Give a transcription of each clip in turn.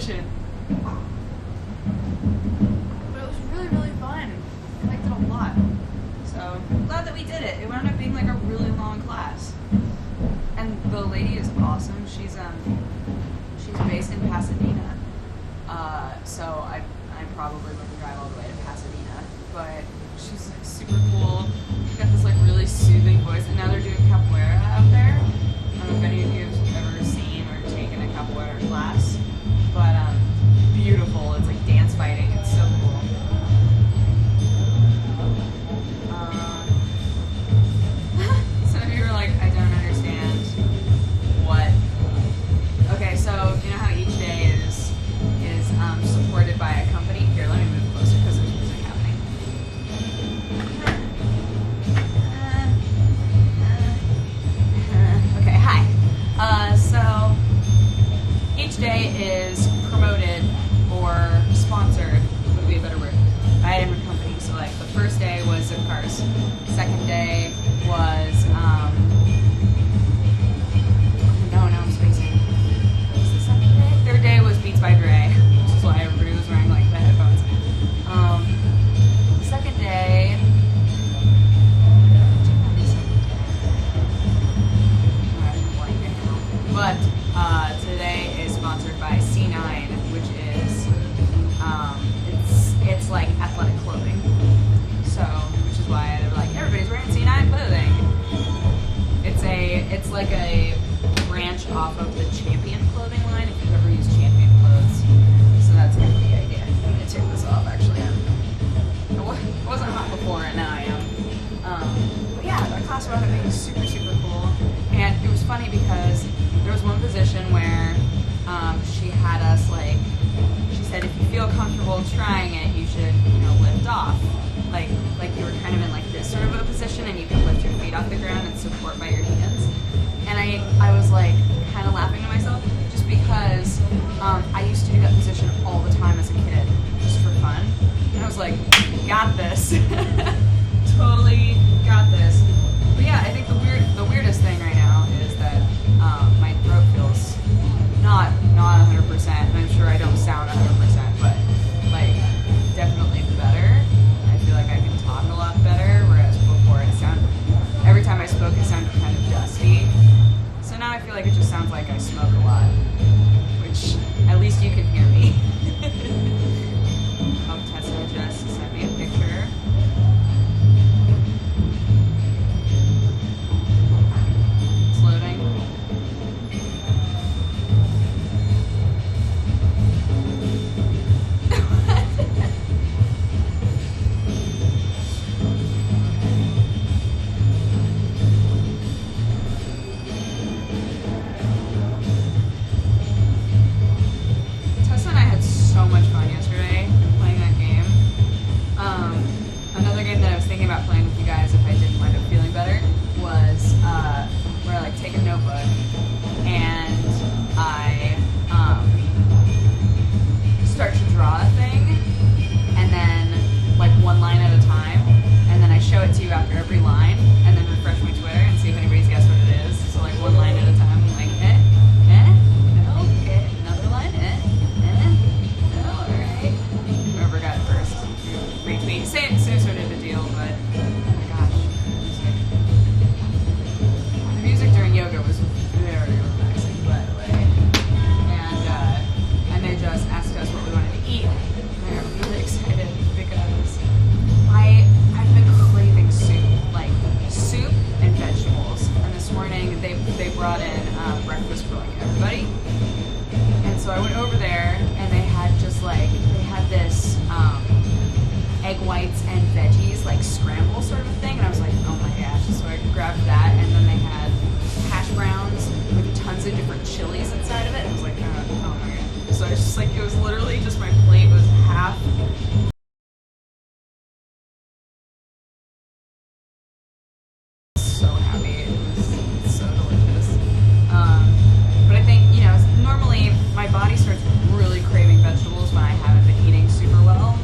position. But it was really, really fun. I liked it a lot. So I'm glad that we did it. It wound up being like a really long class. And the lady is awesome. She's based in Pasadena. So I probably wouldn't drive all the way to Pasadena. But she's like super cool. She's got this like really soothing voice, and now they're doing capoeira out there. I don't know if any of you have ever seen or taken a capoeira class, but beautiful. It's like dance fighting. It's so cool. Some of you are like, I don't understand what. Okay, so you know how each day is supported by a company. Here, let me move closer because there's music happening. Okay, hi. So each day is promoted or sponsored, would be a better word, by a different company. So like the first day was Zip Cars. Second day was no, I'm spacing. What was the second day? Third day was Beats by Dre, which is why everybody was wearing like the headphones. Second day. But today is sponsored by C9, which is it's like athletic clothing. So, which is why they're like everybody's wearing C9 clothing. It's like a branch off of the Champion clothing line. If you've ever used Champion clothes, so that's kind of the idea. I'm gonna take this off. Actually, I wasn't hot before, and now I am. But yeah, that class wound up being super, super cool, and it was funny because there was one position where she had us like, she said if you feel comfortable trying it, you should, lift off. Like you were kind of in like this sort of a position and you can lift your feet off the ground and support by your hands. And I was like kind of laughing to myself just because I used to do that position all the time as a kid, just for fun. And I was like, got this. Totally got this. But yeah, I think the weirdest thing right now is that my throat feels not 100%, and I'm sure I don't sound 100%, but like definitely better. I feel like I can talk a lot better, whereas before every time I spoke it sounded kind of dusty. So now I feel like it just sounds like I smoke a lot, which at least you can hear me. Oh, Tessa just sent me a picture. It's loading. Tessa and I had so much fun yesterday playing that game. Another game that I was thinking about playing with you guys if I didn't wind up feeling better was where I like take a notebook and I start to draw a thing, and then like one line at a time, and then I show it to you after every line, and then refresh my Twitter and see if anybody's guessed what it is. So like one line at a time, I'm like, no, another line, no, alright. Whoever got it first, retweet. Same sort of a deal, but oh my gosh. The music during yoga was very relaxing, by the way. And they just asked us what we wanted to eat. And I got really excited because I've been craving soup, like soup and vegetables. And this morning they brought in breakfast for like everybody. And so I went over there and they had this egg whites and veggies like scramble sort of a thing, and I was like, oh my gosh. So I grabbed that, and then they had hash browns with tons of different chilies inside of it. I was like, oh my god. So I was just like, it was literally just my plate was half so happy. It was so delicious. But I think, normally my body starts really craving vegetables when I haven't been eating super well,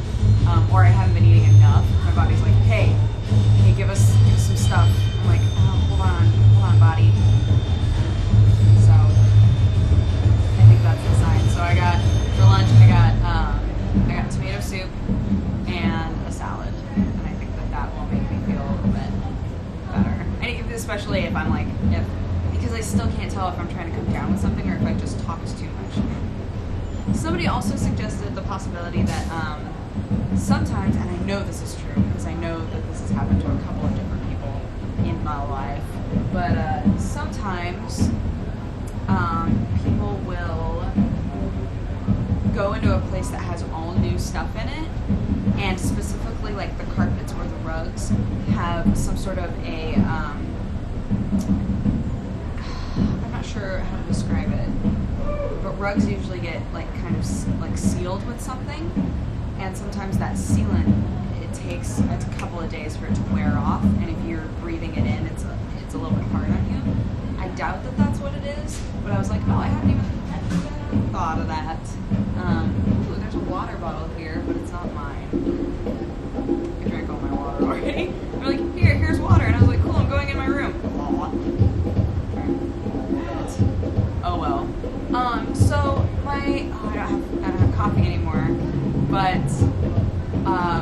or I haven't been eating enough. My body's like, hey, give us some stuff. I'm like, oh, hold on, body. So I think that's the sign. So I got for lunch if I'm trying to come down with something or if I just talked too much. Somebody also suggested the possibility that sometimes, and I know this is true because I know that this has happened to a couple of different people in my life, but sometimes people will go into a place that has all new stuff in it, and specifically like the carpets or the rugs have some sort of a I'm not sure how to describe it, but rugs usually get like kind of like sealed with something, and sometimes that sealant, it takes a couple of days for it to wear off, and if you're breathing it in, it's a little bit hard on you. I doubt that that's what it is, but I was like, oh, I hadn't even thought of that. Ooh, there's a water bottle here, but it's not mine. I drank all my water already. They're like, here's water, and I was like, cool, I'm going in my room. Oh well. So I don't have coffee anymore, but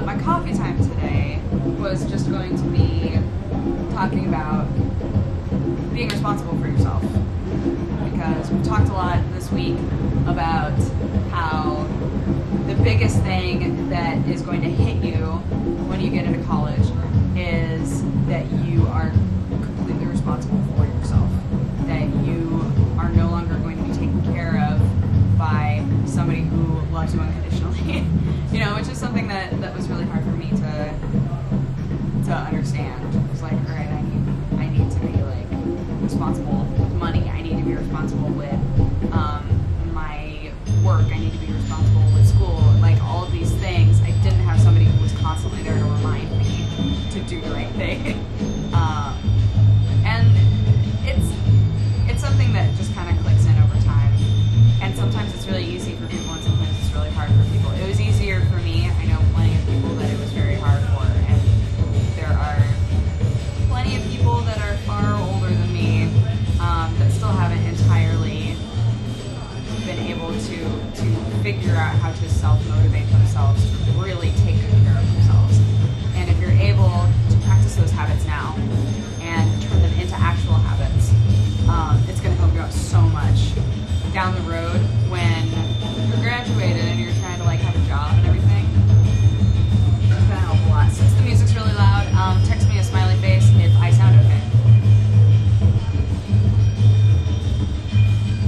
my coffee time today was just going to be talking about being responsible for yourself, because we've talked a lot this week about how the biggest thing that is going to hit you when you get into college is that you are completely responsible for yourself, that you are no longer going to be taken care of by somebody who loves you unconditionally, which is something that was really hard for me to understand. It was like, all right, I need to be like responsible with money. I need to be responsible with my work. I need to be responsible with school. Like all of these things, I didn't have somebody who was constantly there to remind me to do the right thing. And it's something that just kind of clicks in over time. And sometimes it's really easy for people, and sometimes it's really hard for people. It was easier for me. I know plenty of people that it was very hard for, and there are plenty of people that are far older than me that still haven't entirely been able to figure out how to self-motivate themselves to really take good care of themselves. And if you're able to practice those habits now and turn them into actual habits, it's going to help you out so much down the road when you're graduated and you're trying to like have a job and everything. It's going to help a lot. Since the music's really loud, text me a smiley face if I sound okay.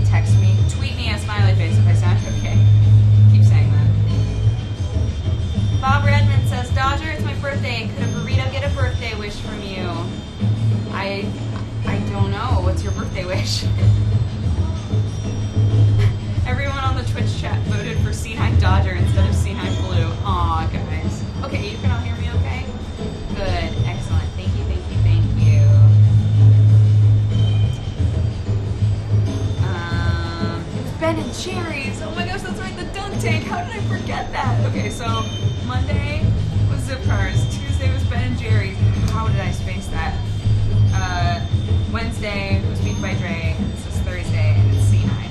Text me, tweet me a smiley face if I sound okay. Keep saying that. Bob Redmond says, Dodger, it's my birthday. Could a burrito get a birthday wish from you? I don't know. What's your birthday wish? Everyone on the Twitch chat voted for C9 Dodger instead of C9 Blue. Aw, guys. Okay, you can all hear me okay? Good. Excellent. Thank you, thank you, thank you. It was Ben and Jerry's. Oh my gosh, that's right, the dunk tank. How did I forget that? Okay, so Monday was Zip Cars. Tuesday was Ben and Jerry's. How did I space that? Wednesday was Beat by Dre. This is Thursday, and it's C9.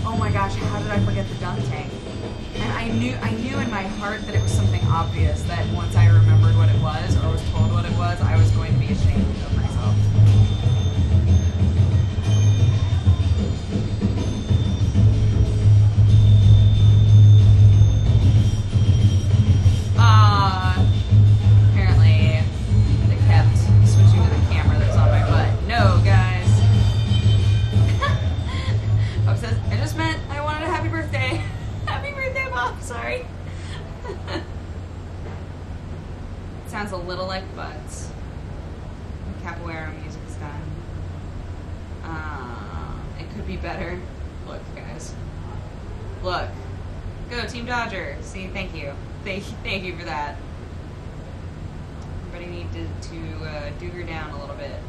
Oh my gosh, how did I forget the dunk tank? And I knew in my heart that it was something obvious, that once I remembered what it was or was told what it was, I was going to be ashamed of myself. Apparently they kept switching to the camera that's on my butt. No, guys. Bob says, I just meant I wanted a happy birthday. Happy birthday, Bob. Sorry. Sounds a little like butts. Capoeira music is done. It could be better. Look, guys. Look. Go, Team Dodger. See, thank you. Thank you for that. Everybody needed to do her down a little bit.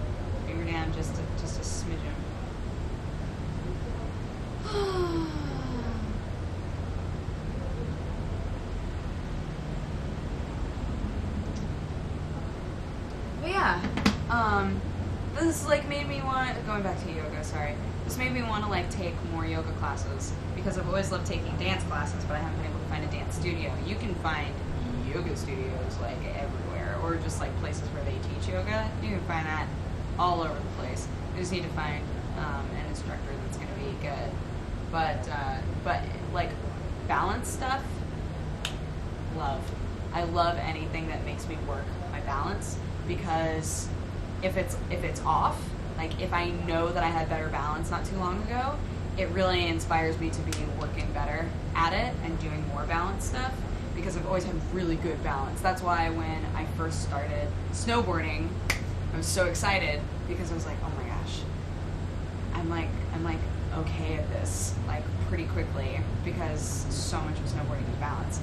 Do her down just a smidgen. But yeah, this like made me want, going back to yoga, sorry. This made me want to like take more yoga classes, because I've always loved taking dance classes, but I haven't been able to find a dance studio. You can find yoga studios like everywhere, or just like places where they teach yoga. You can find that all over the place. You just need to find an instructor that's going to be good. But like balance stuff, love. I love anything that makes me work my balance, because if it's off, like if I know that I had better balance not too long ago, it really inspires me to be working better at it and doing more balance stuff, because I've always had really good balance. That's why when I first started snowboarding, I was so excited, because I was like, oh my gosh, I'm like okay at this like pretty quickly, because so much of snowboarding is balance.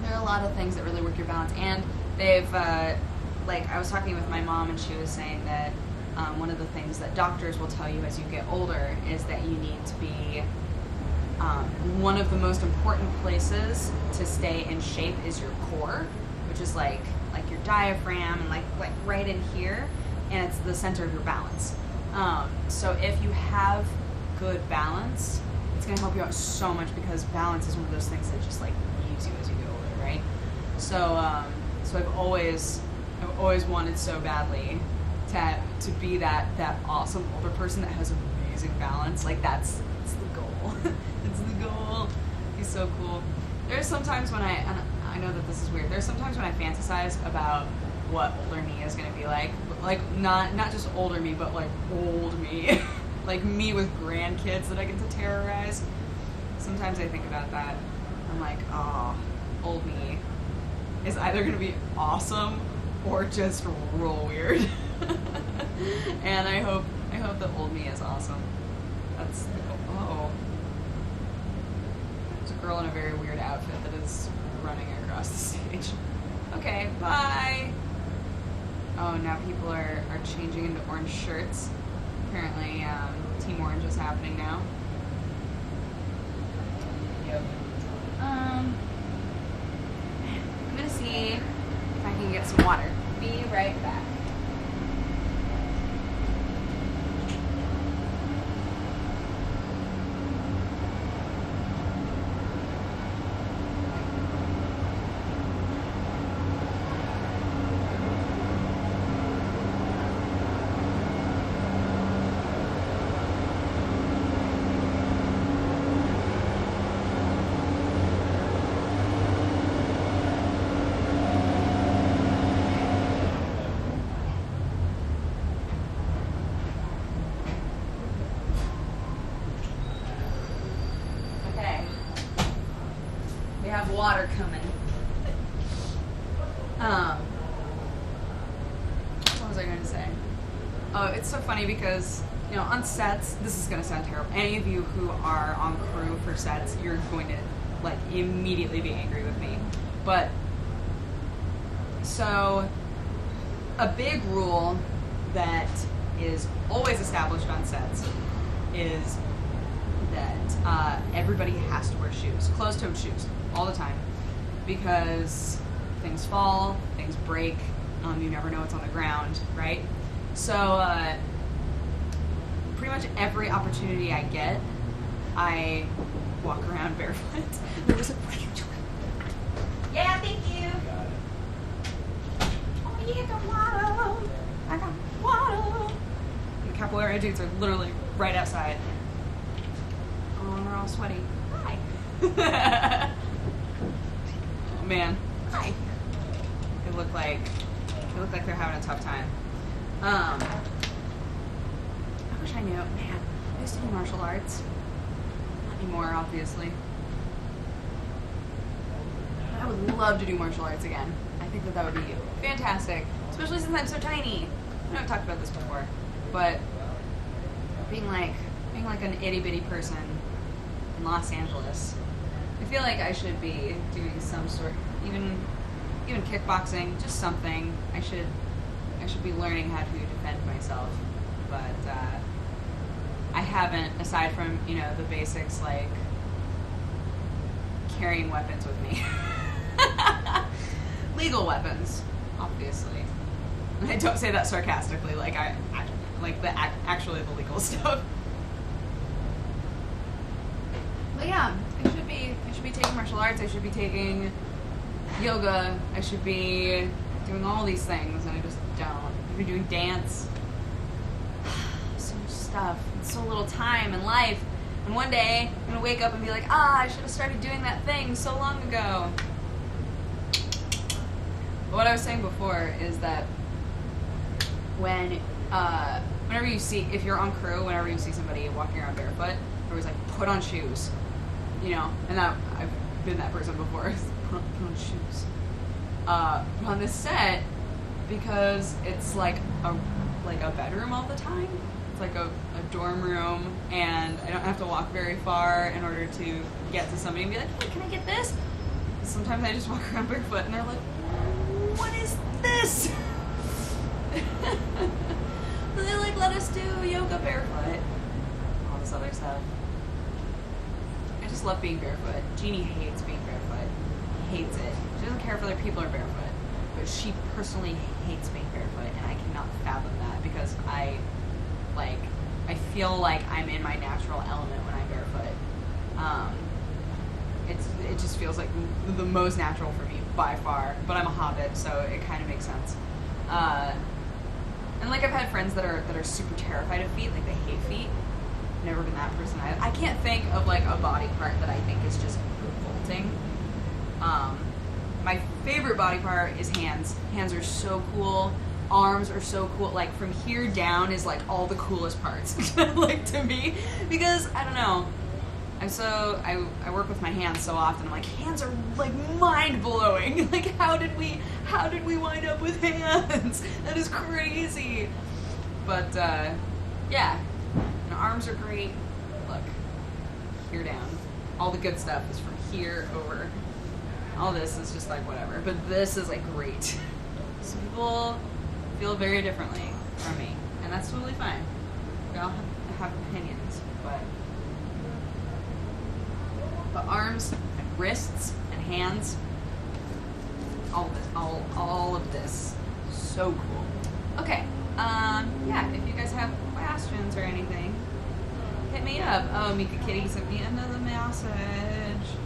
There are a lot of things that really work your balance, and they've like I was talking with my mom, and she was saying that one of the things that doctors will tell you as you get older is that you need to be one of the most important places to stay in shape is your core, which is like your diaphragm and like right in here, and it's the center of your balance. So if you have good balance, it's going to help you out so much, because balance is one of those things that just like leaves you as you get older, right? So I've always wanted so badly to be that awesome older person that has amazing balance. Like it's the goal. It's the goal. He's so cool. There's sometimes when I know that this is weird. There's sometimes when I fantasize about what older me is gonna be like not just older me, but like old me, like me with grandkids that I get to terrorize. Sometimes I think about that. I'm like, oh, old me is either gonna be awesome or just real weird. And I hope that old me is awesome. That's oh. There's a girl in a very weird outfit that is running across the stage. Okay, bye. Oh, now people are changing into orange shirts. Apparently, Team Orange is happening now. Yep. I'm gonna see if I can get some water. Be right back. Water coming. What was I going to say? Oh, it's so funny because, you know, on sets, this is going to sound terrible. Any of you who are on crew for sets, you're going to, like, immediately be angry with me. But, so, a big rule that is always established on sets is that everybody has to wear shoes, closed-toed shoes, all the time, because things fall, things break, you never know what's on the ground, right? So pretty much every opportunity I get, I walk around barefoot. There was a yeah, thank you. Oh yeah, got water. I got water. The capoeira dudes are literally right outside. Oh, and we're all sweaty. Hi. Oh man. Hi. They look like they're having a tough time. I wish I knew. Man, I used to do martial arts. Not anymore, obviously. I would love to do martial arts again. I think that would be fantastic, especially since I'm so tiny. I know I've talked about this before, but being like an itty bitty person in Los Angeles, I feel like I should be doing some sort, even kickboxing, just something. I should be learning how to defend myself, but I haven't, aside from, you know, the basics like carrying weapons with me. Legal weapons, obviously. I don't say that sarcastically, like actually the legal stuff. But yeah, I should be taking martial arts. I should be taking yoga. I should be doing all these things, and I just don't. I should be doing dance. stuff in so little time in life. And one day, I'm going to wake up and be like, I should have started doing that thing so long ago. But what I was saying before is that whenever you see, if you're on crew, whenever you see somebody walking around barefoot, always like, put on shoes, you know, and that, I've been that person before, put on shoes. But on this set, because it's like a bedroom all the time, it's like a dorm room, and I don't have to walk very far in order to get to somebody and be like, hey, can I get this? Sometimes I just walk around barefoot and they're like, what is this? They like let us do yoga barefoot, all this other stuff. I just love being barefoot. Jeannie hates being barefoot. Hates it. She doesn't care if other people are barefoot, but she personally hates being barefoot, and I cannot fathom that because I feel like I'm in my natural element when I'm barefoot. It just feels like the most natural for me by far, but I'm a hobbit, so it kind of makes sense. And like I've had friends that are super terrified of feet, like they hate feet. Never been that person. I can't think of like a body part that I think is just revolting. My favorite body part is hands. Hands are so cool. Arms are so cool. Like from here down is like all the coolest parts, like to me, because I don't know. I work with my hands so often. I'm like, hands are like mind blowing. Like how did we wind up with hands? That is crazy. But yeah, and arms are great. Look, here down. All the good stuff is from here over. All this is just like whatever. But this is like great. So people feel very differently from me, and that's totally fine. We all have opinions, but arms and wrists and hands, all of this, so cool. Okay, yeah, if you guys have questions or anything, hit me up. Oh, Mika Kitty sent me another message.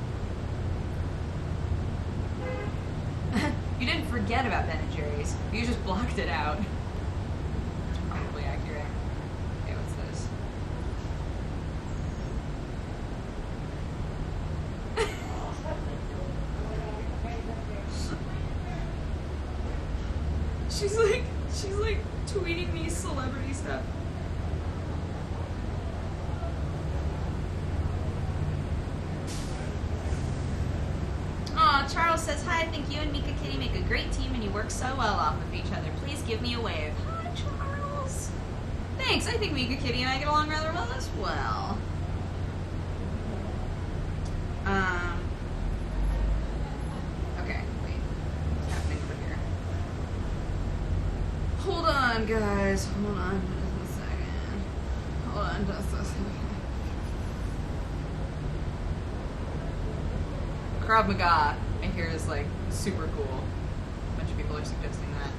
You didn't forget about Ben & Jerry's. You just blocked it out. It's probably accurate. Okay, what's this? She's like tweeting me celebrity stuff. Charles says, hi, I think you and Mika Kitty make a great team and you work so well off of each other. Please give me a wave. Hi, Charles. Thanks. I think Mika Kitty and I get along rather well as well. Okay, wait. What's happening over here? Hold on, guys. Hold on just a second. Hold on just a second. Krav Maga, I hear, is like super cool. A bunch of people are suggesting that.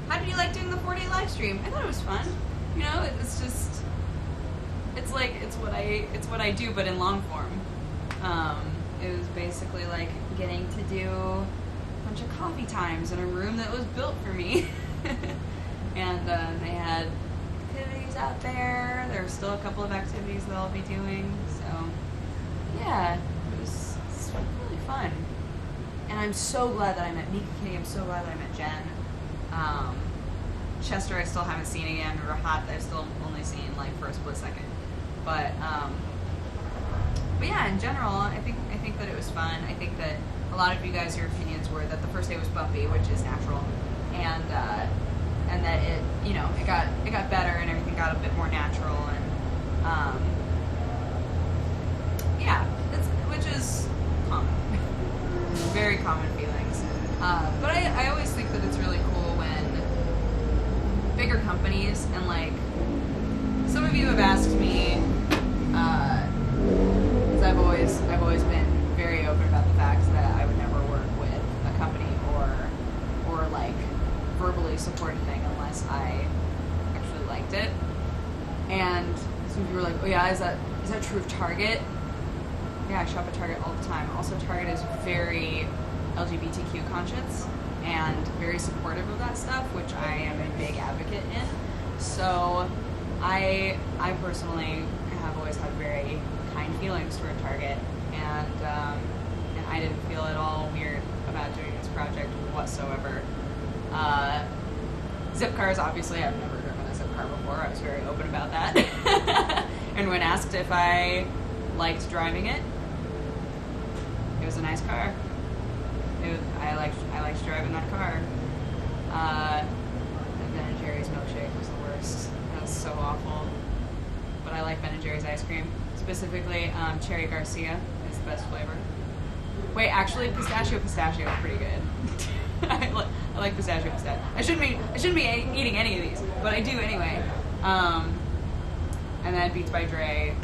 How did you like doing the 4-day live stream? I thought it was fun. You know, it's just, it's what I do, but in long form. It was basically like getting to do a bunch of coffee times in a room that was built for me. And they had activities out there. There were still a couple of activities that I'll be doing. So, yeah, it was really fun. And I'm so glad that I met Mika Kitty. I'm so glad that I met Jen. Chester I still haven't seen again. Rahat I've still only seen like for a split second. But yeah, in general, I think that it was fun. I think that a lot of you guys, your opinions were that the first day was bumpy, which is natural, and that it, you know, it got better and everything got a bit more natural, and yeah, which is common, very common feelings. But I always think that it's really cool when bigger companies, and like some of you have asked me, because I've always been very open about the fact that I would never work with a company or like verbally support anything unless I actually liked it. And some people were like, oh yeah, is that true of Target? Yeah, I shop at Target all the time. Also, Target is very LGBTQ conscious and very supportive of that stuff, which I am a big advocate in. So I personally have always had very kind feelings toward Target, and I didn't feel at all weird about doing this project whatsoever. Zip cars, obviously, I've never driven a zip car before. I was very open about that. And when asked if I liked driving it, it was a nice car. I liked driving that car. And Ben & Jerry's milkshake was the worst. That was so awful. But I like Ben & Jerry's ice cream. Specifically, Cherry Garcia is the best flavor. Wait, actually, pistachio is pretty good. I like pistachio. I shouldn't be eating any of these, but I do anyway. And then Beats by Dre.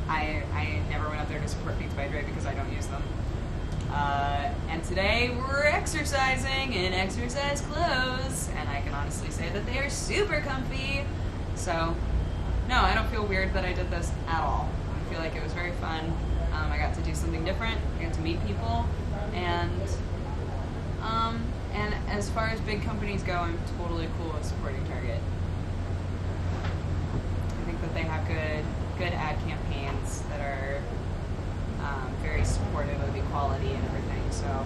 I never went up there to support Beats by Dre because I don't use them. And today we're exercising in exercise clothes, and I can honestly say that they are super comfy. So, no, I don't feel weird that I did this at all. I feel like it was very fun. I got to do something different. I got to meet people, and as far as big companies go, I'm totally cool with supporting Target. I think that they have good ad campaigns that are very supportive of equality and everything. So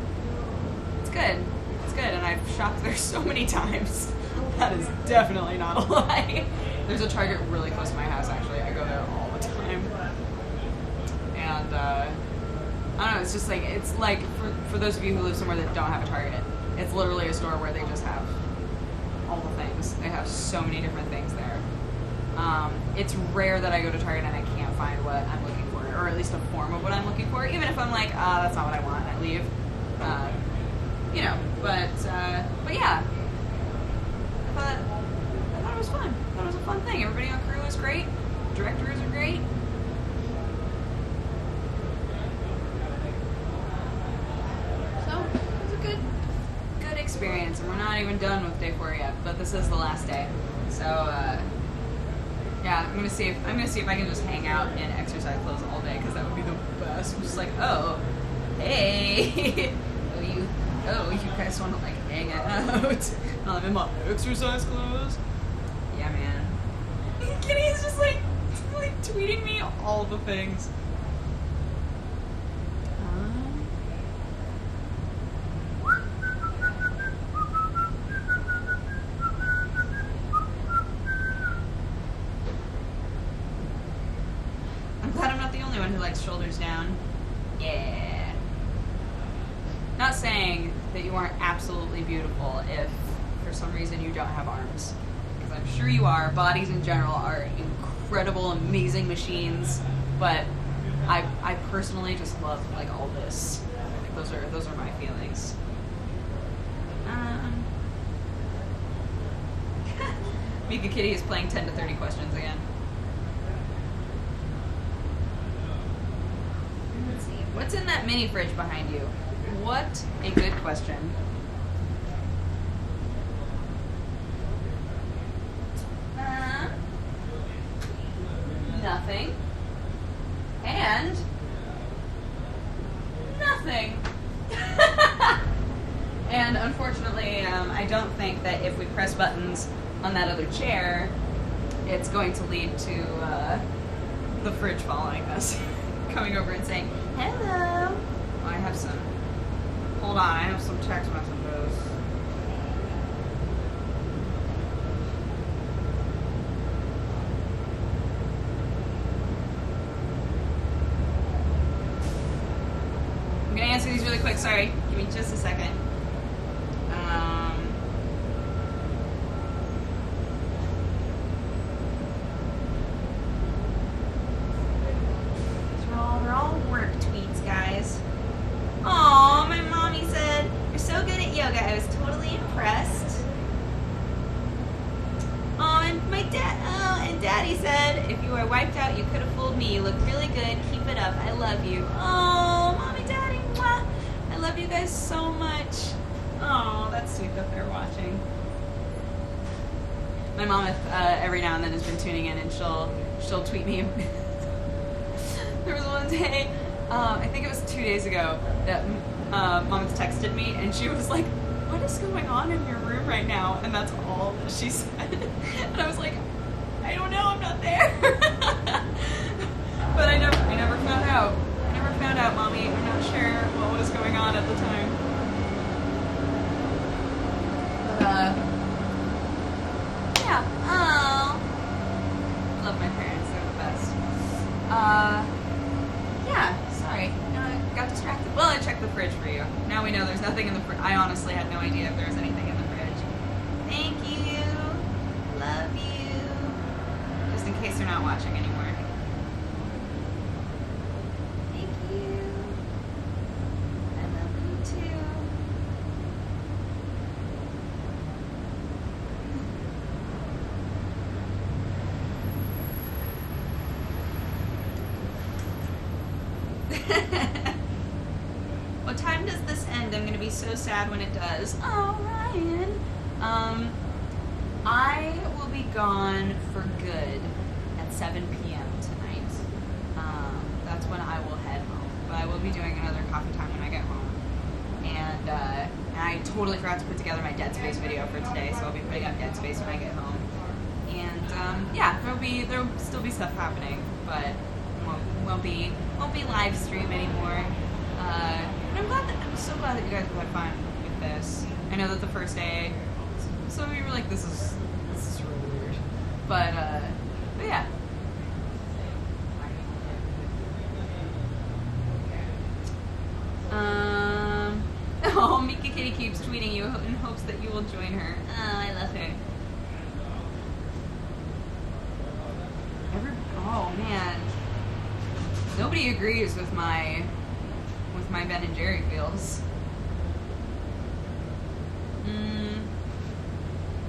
it's good. It's good, and I've shopped there so many times. That is definitely not a lie. There's a Target really close to my house, actually. I go there all the time. And I don't know, it's like for those of you who live somewhere that don't have a Target, it's literally a store where they just have all the things. They have so many different things there. It's rare that I go to Target and I can't find what I'm looking for, or at least a form of what I'm looking for, even if I'm like, that's not what I want, and I leave. But yeah. I thought it was fun. I thought it was a fun thing. Everybody on crew was great. Directors are great. So it was a good experience, and we're not even done with day 4 yet. But this is the last day. So yeah, I'm gonna see if I can just hang out in exercise clothes all day, because that would be the best. I'm just like, oh, hey, you guys want to like hang out? I'm in my exercise clothes. Yeah, man. Kitty's just like tweeting me all the things. I'm glad I'm not the only one who likes shoulders down. Yeah. Not saying that you aren't absolutely beautiful if for some reason you don't have arms, because I'm sure you are. Bodies in general are incredible, amazing machines, but I personally just love like all this. Like, those are my feelings. Mika Kitty is playing 10 to 30 questions again. Let's see. What's in that mini fridge behind you? What a good question. Nothing. And nothing. And unfortunately, I don't think that if we press buttons on that other chair, it's going to lead to the fridge following us, coming over and saying, hello. Oh, I have some. Hold on, I have some text messages. I'm gonna answer these really quick, sorry. Give me just a second. They're all work tweets, guys. Aw, my mommy said, you're so good at yoga. I was totally impressed. And Daddy said, if you were wiped out, you could have fooled me. You look really good. Keep it up. I love you. Oh, Mommy, Daddy, mwah. I love you guys so much. Oh, that's sweet that they're watching. My mom, every now and then, has been tuning in, and she'll tweet me. There was one day, I think it was 2 days ago, that Mom texted me, and she was like, what is going on in your room right now? And that's all that she said. And I was like, I don't know, I'm not there. But I never found out. I never found out, Mommy. I'm not sure what was going on at the time. But, yeah. Oh. Love my parents, they're the best. Yeah, sorry. No, I got distracted. Well, I checked the fridge for you. Now we know there's nothing in the fridge. I honestly had no idea if there was anything in the fridge. Thank you. Love you. Just in case you're not watching anymore. Thank you. I love you too. What time does this end? I'm gonna be so sad when it does. Oh, Ryan. I will be gone for good at 7 p.m. tonight. That's when I will head home. But I will be doing another coffee time when I get home. And I totally forgot to put together my Dead Space video for today, so I'll be putting up Dead Space when I get home. And yeah, there'll still be stuff happening, but won't be live stream anymore. But I'm so glad that you guys had fun with this. I know that the first day, some of you were like, "This is really weird," but yeah. Oh, Mika Kitty keeps tweeting you in hopes that you will join her. Oh, I love her. Oh man, nobody agrees with my Ben and Jerry feels.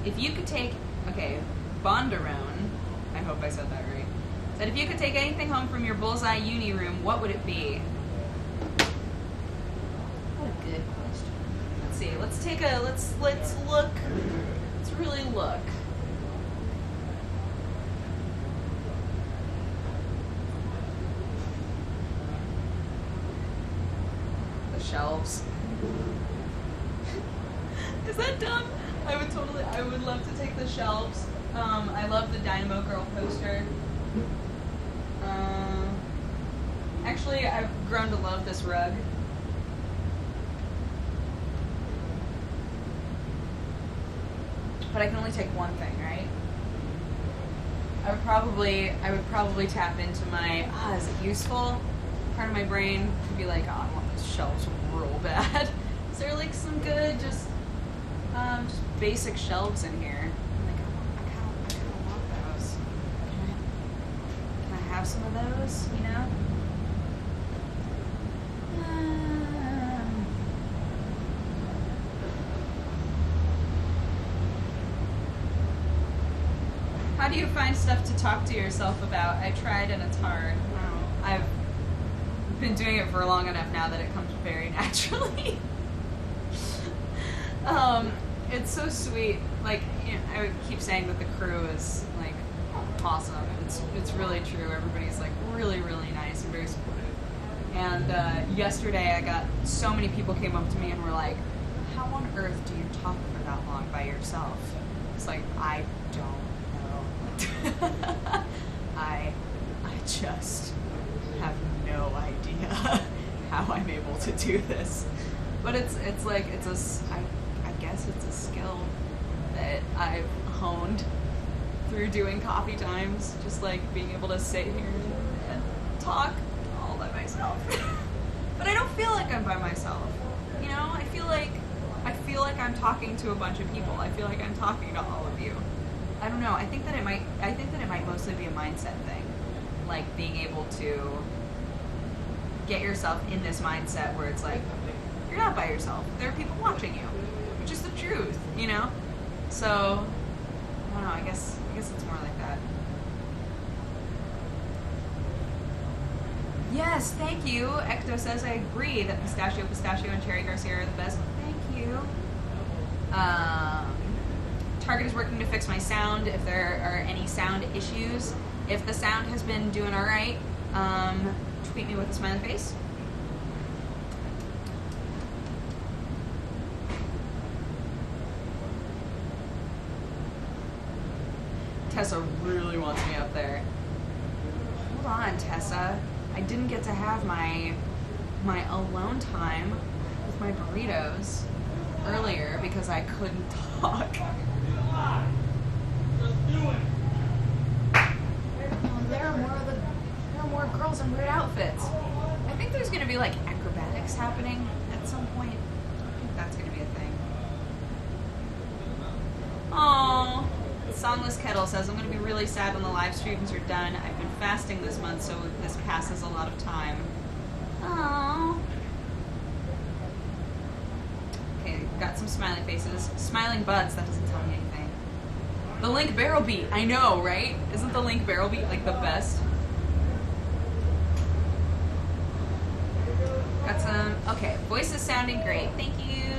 If you could take, okay, Bondarone, I hope I said that right, said if you could take anything home from your Bullseye uni room, what would it be? What a good question. Let's see, let's look, let's really look. Shelves. Is that dumb? I would love to take the shelves. I love the Dynamo Girl poster. Actually, I've grown to love this rug. But I can only take one thing, right? I would probably tap into my, is it useful? Part of my brain would be like, oh, I want those shelves real bad. Is there like some good, just basic shelves in here? I'm like, I kind of want those. Can I have some of those? You know? How do you find stuff to talk to yourself about? I tried and it's hard. I've been doing it for long enough now that it comes very naturally. It's so sweet. Like, you know, I would keep saying that the crew is like awesome. It's really true. Everybody's like really, really nice and very supportive. And yesterday I got so many people came up to me and were like, "How on earth do you talk for that long by yourself?" It's like, I don't know. I just have no idea how I'm able to do this. But I guess it's a skill that I've honed through doing coffee times, just like being able to sit here and talk all by myself. But I don't feel like I'm by myself. You know, I feel like I'm talking to a bunch of people. I feel like I'm talking to all of you. I don't know. I think that it might mostly be a mindset thing. Like being able to get yourself in this mindset where it's like, you're not by yourself. There are people watching you, which is the truth, you know? So, I don't know, I guess it's more like that. Yes, thank you. Ecto says, I agree that pistachio, and cherry Garcia are the best. Thank you. Target is working to fix my sound if there are any sound issues. If the sound has been doing all right, tweet me with a smiley face. Tessa really wants me up there. Hold on, Tessa. I didn't get to have my alone time with my burritos earlier because I couldn't talk. Oh, there are more girls in weird outfits. I think there's gonna be like acrobatics happening at some point. I think that's gonna be a thing. Oh, Songless Kettle says, I'm gonna be really sad when the live streams are done. I've been fasting this month, so this passes a lot of time. Oh. Okay, got some smiley faces. Smiling butts, that doesn't tell me anything. The Link barrel beat, I know, right? Isn't the Link barrel beat like the best? Got some, okay, voice is sounding great. Thank you.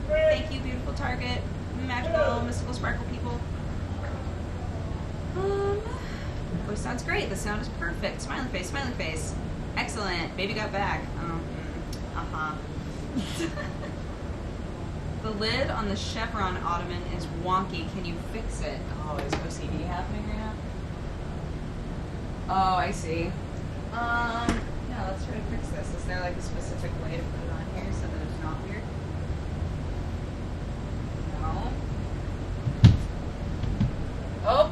Thank you, beautiful Target. Magical, mystical, sparkle people. Voice sounds great. The sound is perfect. Smiley face, smiley face. Excellent. Baby got back. The lid on the chevron ottoman is wonky. Can you fix it? Oh, is OCD happening right now? Oh, I see. Yeah, let's try to fix this. Is there like a specific way to put it on here so that it's not weird? No. Oh!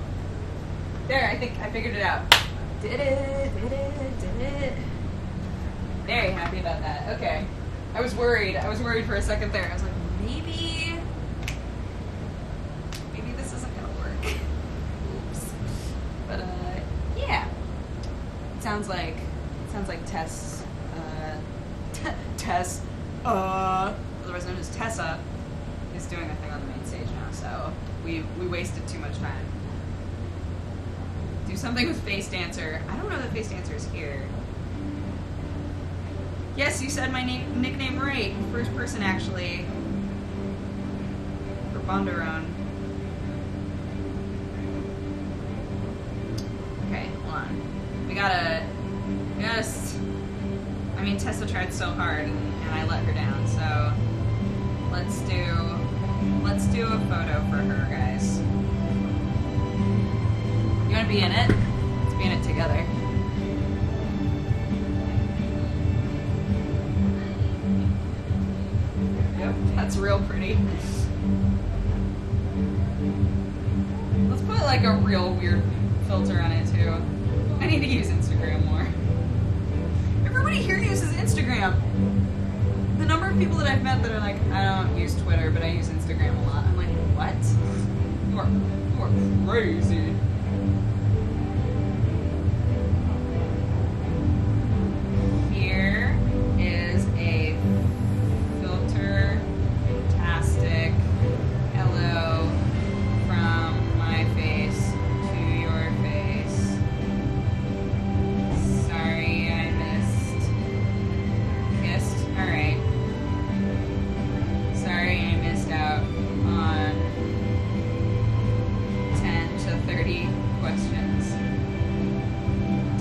There, I think I figured it out. Did it. Very happy about that. Okay. I was worried for a second there. I was like, maybe this isn't gonna work. Oops. But yeah. It sounds like Tess, otherwise known as Tessa, is doing a thing on the main stage now, so we wasted too much time. Do something with Face Dancer. I don't know that Face Dancer is here. Yes, you said my nickname right. First person, actually. For Bonderone. Okay, hold on. We gotta... I mean, Tessa tried so hard, and I let her down, so... Let's do a photo for her, guys. You wanna be in it? Let's be in it together. Yep, that's real pretty. Let's put like a real weird filter on it too. I need to use Instagram more. Everybody here uses Instagram. The number of people that I've met that are like, I don't use Twitter, but I use Instagram a lot. I'm like, what? You are crazy. Here is a filter-tastic hello from my face to your face. Sorry I missed. Alright. Sorry I missed out on 10 to 30 questions.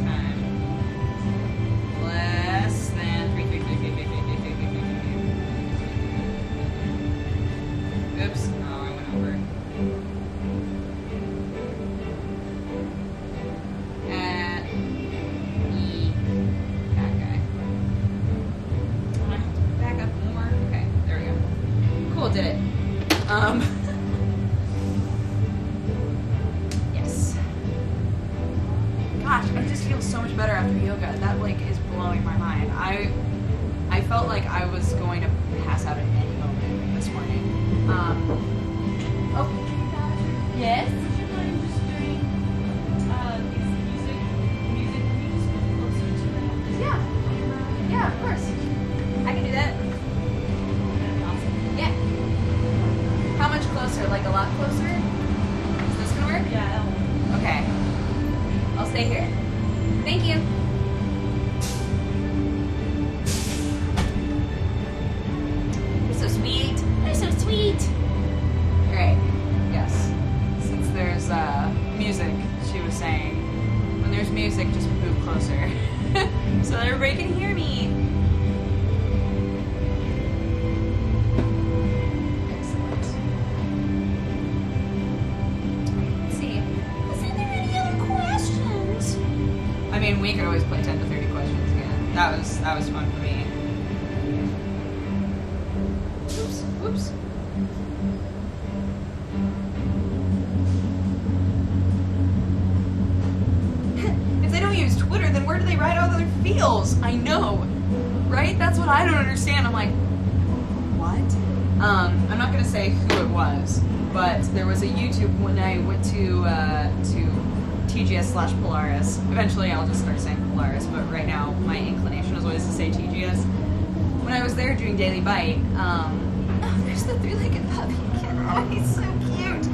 Time. Less than 3. Oops. Oh, I went over. At that guy. I have to back up more. Okay, there we go. Cool, did it. Yes. Gosh, I just feel so much better after yoga. That like is blowing my mind. I felt like I was going to pass out at any moment this morning. Oh. Yes. Would you mind just doing music? Can you just move closer to it? Yeah. Yeah, of course. I can do that. Awesome. Yeah. How much closer? Like a lot closer? Is this gonna work? Yeah, that'll work. Okay. I'll stay here. Thank you. You're so sweet. You're so sweet. Alright. Yes. Since there's music, she was saying, when there's music, just move closer. So that everybody can hear me. that was fun for me. Oops, oops. If they don't use Twitter, then where do they write all their feels? I know, right? That's what I don't understand. I'm like, what? I'm not gonna say who it was, but there was a YouTube when I went to TGS/Polaris. Eventually, I'll just start saying Polaris, but right now my inclination is always to say TGS. When I was there doing Daily Bite, oh, there's the three-legged puppy. Oh, he's so cute.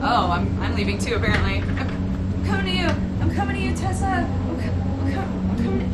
Oh, I'm leaving too, apparently. I'm coming to you. I'm coming to you, Tessa. I'm coming.